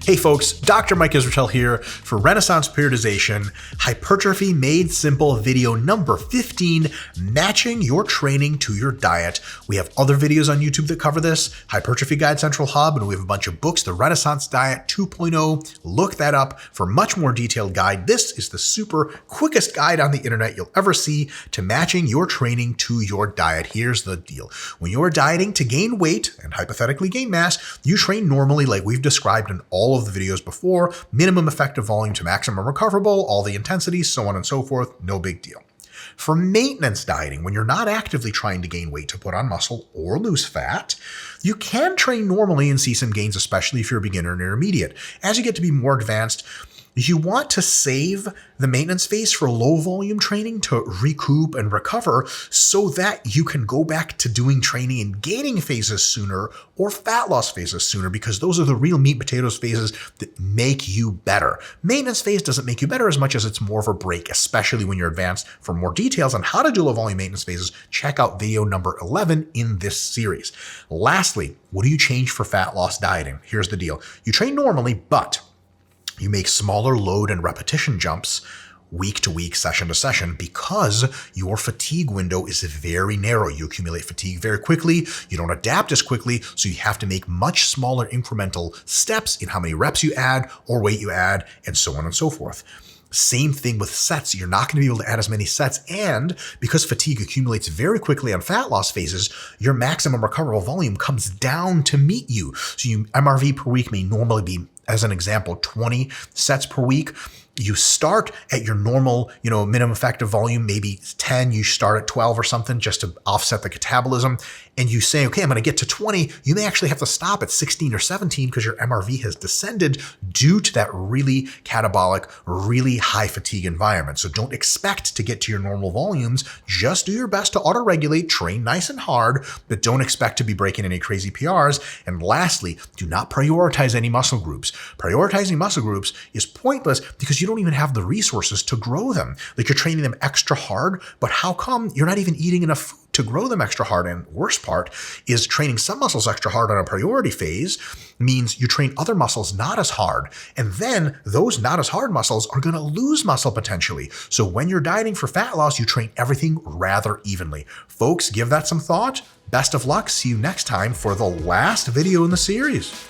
Hey folks, Dr. Mike Israel here for Renaissance Periodization, Hypertrophy Made Simple video number 15, matching your training to your diet. We have other videos on YouTube that cover this, Hypertrophy Guide Central Hub, and we have a bunch of books, The Renaissance Diet 2.0. Look that up for a much more detailed guide. This is the super quickest guide on the internet you'll ever see to matching your training to your diet. Here's the deal. When you're dieting to gain weight and hypothetically gain mass, you train normally like we've described in all of the videos before, minimum effective volume to maximum recoverable, all the intensities, so on and so forth, no big deal. For maintenance dieting, when you're not actively trying to gain weight to put on muscle or lose fat, you can train normally and see some gains, especially if you're a beginner and intermediate. As you get to be more advanced, you want to save the maintenance phase for low volume training to recoup and recover so that you can go back to doing training in gaining phases sooner or fat loss phases sooner, because those are the real meat and potatoes phases that make you better. Maintenance phase doesn't make you better as much as it's more of a break, especially when you're advanced. For more details on how to do low volume maintenance phases, check out video number 11 in this series. Lastly, what do you change for fat loss dieting? Here's the deal. You train normally, but you make smaller load and repetition jumps week to week, session to session, because your fatigue window is very narrow. You accumulate fatigue very quickly. You don't adapt as quickly. So you have to make much smaller incremental steps in how many reps you add or weight you add, and so on and so forth. Same thing with sets. You're not going to be able to add as many sets. And because fatigue accumulates very quickly on fat loss phases, your maximum recoverable volume comes down to meet you. So MRV per week may normally be, as an example, 20 sets per week. You start at your normal, minimum effective volume, maybe 10, you start at 12 or something just to offset the catabolism. And you say, okay, I'm going to get to 20. You may actually have to stop at 16 or 17 because your MRV has descended due to that really catabolic, really high fatigue environment. So don't expect to get to your normal volumes. Just do your best to auto-regulate, train nice and hard, but don't expect to be breaking any crazy PRs. And lastly, do not prioritize any muscle groups. Prioritizing muscle groups is pointless because you don't even have the resources to grow them. Like, you're training them extra hard, but how come you're not even eating enough food to grow them extra hard? And worst part is training some muscles extra hard on a priority phase means you train other muscles not as hard. And then those not as hard muscles are going to lose muscle potentially. So when you're dieting for fat loss, you train everything rather evenly. Folks, give that some thought. Best of luck. See you next time for the last video in the series.